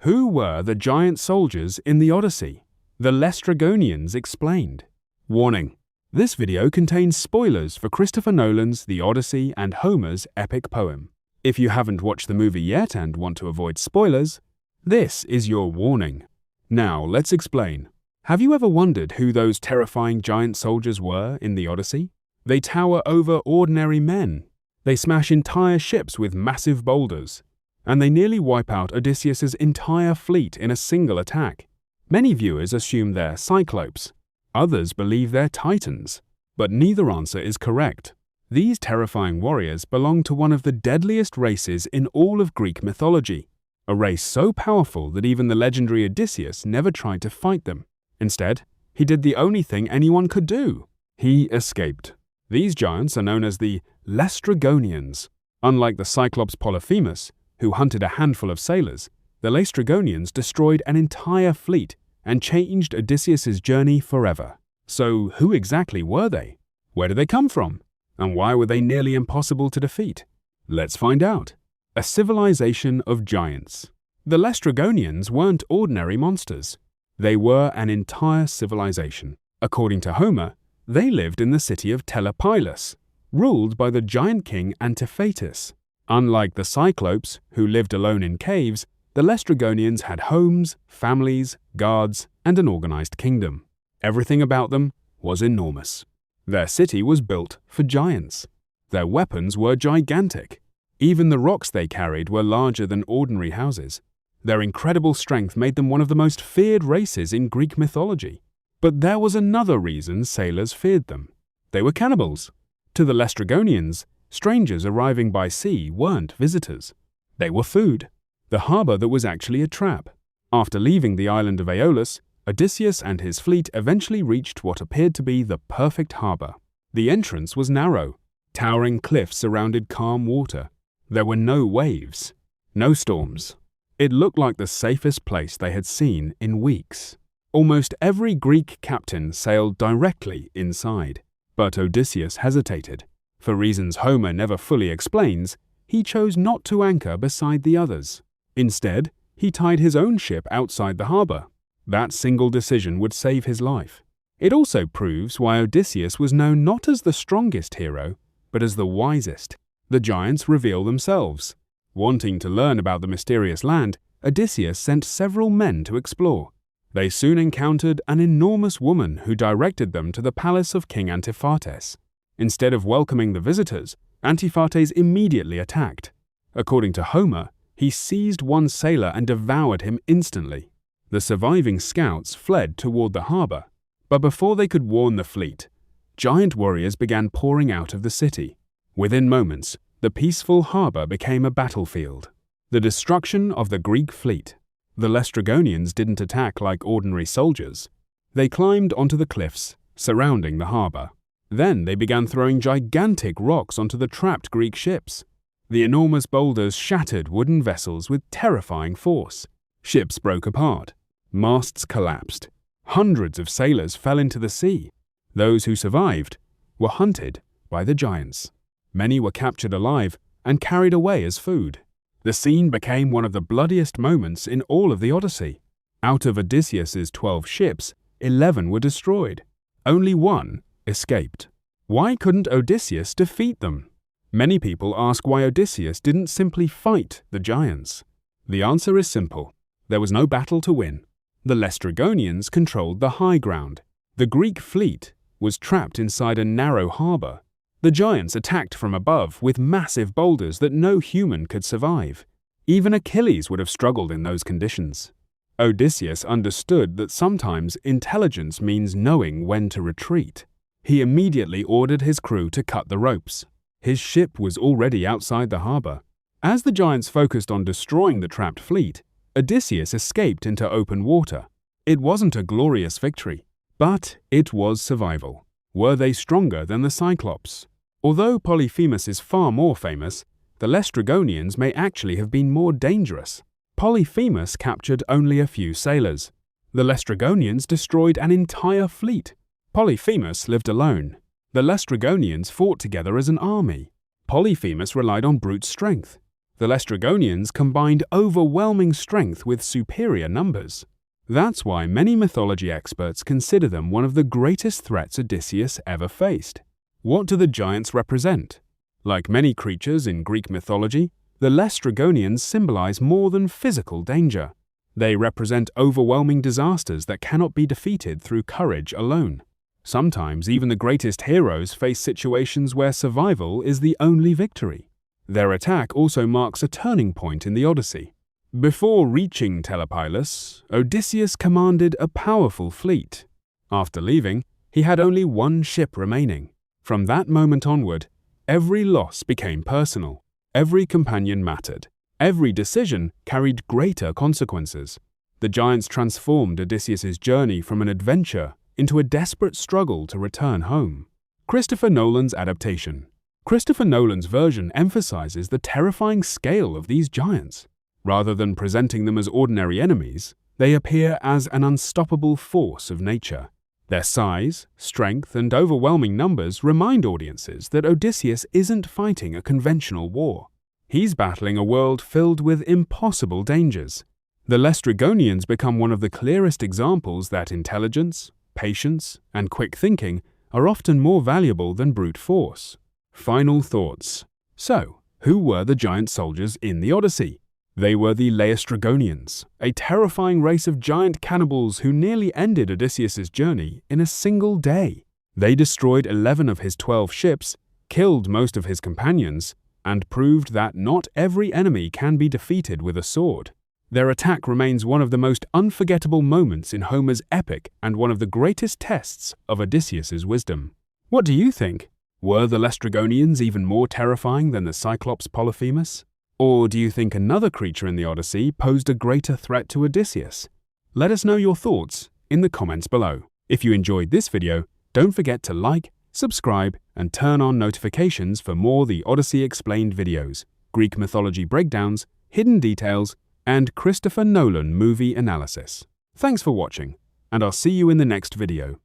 Who were the giant soldiers in the Odyssey? The Laestrygonians explained. Warning: this video contains spoilers for Christopher Nolan's The Odyssey and Homer's epic poem. If you haven't watched the movie yet and want to avoid spoilers, this is your warning. Now, let's explain. Have you ever wondered who those terrifying giant soldiers were in the Odyssey? They tower over ordinary men. They smash entire ships with massive boulders. And they nearly wipe out Odysseus' entire fleet in a single attack. Many viewers assume they're Cyclopes. Others believe they're Titans. But neither answer is correct. These terrifying warriors belong to one of the deadliest races in all of Greek mythology. A race so powerful that even the legendary Odysseus never tried to fight them. Instead, he did the only thing anyone could do. He escaped. These giants are known as the Laestrygonians. Unlike the Cyclops Polyphemus, who hunted a handful of sailors, the Laestrygonians destroyed an entire fleet and changed Odysseus' journey forever. So who exactly were they? Where did they come from? And why were they nearly impossible to defeat? Let's find out. A civilization of giants. The Laestrygonians weren't ordinary monsters. They were an entire civilization. According to Homer, they lived in the city of Telepylus, ruled by the giant king Antiphatis. Unlike the Cyclopes, who lived alone in caves, the Laestrygonians had homes, families, guards, and an organized kingdom. Everything about them was enormous. Their city was built for giants. Their weapons were gigantic. Even the rocks they carried were larger than ordinary houses. Their incredible strength made them one of the most feared races in Greek mythology. But there was another reason sailors feared them. They were cannibals. To the Laestrygonians, strangers arriving by sea weren't visitors. They were food. The harbor that was actually a trap. After leaving the island of Aeolus, Odysseus and his fleet eventually reached what appeared to be the perfect harbor. The entrance was narrow. Towering cliffs surrounded calm water. There were no waves, no storms. It looked like the safest place they had seen in weeks. Almost every Greek captain sailed directly inside. But Odysseus hesitated. For reasons Homer never fully explains, he chose not to anchor beside the others. Instead, he tied his own ship outside the harbor. That single decision would save his life. It also proves why Odysseus was known not as the strongest hero, but as the wisest. The giants reveal themselves. Wanting to learn about the mysterious land, Odysseus sent several men to explore. They soon encountered an enormous woman who directed them to the palace of King Antiphates. Instead of welcoming the visitors, Antiphates immediately attacked. According to Homer, he seized one sailor and devoured him instantly. The surviving scouts fled toward the harbor, but before they could warn the fleet, giant warriors began pouring out of the city. Within moments, the peaceful harbor became a battlefield. The destruction of the Greek fleet. The Laestrygonians didn't attack like ordinary soldiers. They climbed onto the cliffs surrounding the harbor. Then they began throwing gigantic rocks onto the trapped Greek ships. The enormous boulders shattered wooden vessels with terrifying force. Ships broke apart. Masts collapsed. Hundreds of sailors fell into the sea. Those who survived were hunted by the giants. Many were captured alive and carried away as food. The scene became one of the bloodiest moments in all of the Odyssey. Out of Odysseus' 12 ships, 11 were destroyed. Only one escaped. Why couldn't Odysseus defeat them? Many people ask why Odysseus didn't simply fight the giants. The answer is simple. There was no battle to win. The Laestrygonians controlled the high ground. The Greek fleet was trapped inside a narrow harbor. The giants attacked from above with massive boulders that no human could survive. Even Achilles would have struggled in those conditions. Odysseus understood that sometimes intelligence means knowing when to retreat. He immediately ordered his crew to cut the ropes. His ship was already outside the harbor. As the giants focused on destroying the trapped fleet, Odysseus escaped into open water. It wasn't a glorious victory, but it was survival. Were they stronger than the Cyclops? Although Polyphemus is far more famous, the Laestrygonians may actually have been more dangerous. Polyphemus captured only a few sailors. The Laestrygonians destroyed an entire fleet. Polyphemus lived alone. The Laestrygonians fought together as an army. Polyphemus relied on brute strength. The Laestrygonians combined overwhelming strength with superior numbers. That's why many mythology experts consider them one of the greatest threats Odysseus ever faced. What do the giants represent? Like many creatures in Greek mythology, the Laestrygonians symbolize more than physical danger. They represent overwhelming disasters that cannot be defeated through courage alone. Sometimes even the greatest heroes face situations where survival is the only victory. Their attack also marks a turning point in the Odyssey. Before reaching Telepilos, Odysseus commanded a powerful fleet. After leaving, he had only one ship remaining. From that moment onward, every loss became personal. Every companion mattered. Every decision carried greater consequences. The giants transformed Odysseus's journey from an adventure into a desperate struggle to return home. Christopher Nolan's Adaptation. Christopher Nolan's version emphasizes the terrifying scale of these giants. Rather than presenting them as ordinary enemies, they appear as an unstoppable force of nature. Their size, strength, and overwhelming numbers remind audiences that Odysseus isn't fighting a conventional war. He's battling a world filled with impossible dangers. The Laestrygonians become one of the clearest examples that intelligence, patience, and quick thinking are often more valuable than brute force. Final thoughts. So, who were the giant soldiers in the Odyssey? They were the Laestrygonians, a terrifying race of giant cannibals who nearly ended Odysseus's journey in a single day. They destroyed 11 of his 12 ships, killed most of his companions, and proved that not every enemy can be defeated with a sword. Their attack remains one of the most unforgettable moments in Homer's epic and one of the greatest tests of Odysseus's wisdom. What do you think? Were the Laestrygonians even more terrifying than the Cyclops Polyphemus? Or do you think another creature in the Odyssey posed a greater threat to Odysseus? Let us know your thoughts in the comments below. If you enjoyed this video, don't forget to like, subscribe, and turn on notifications for more The Odyssey Explained videos, Greek mythology breakdowns, hidden details, and Christopher Nolan movie analysis. Thanks for watching, and I'll see you in the next video.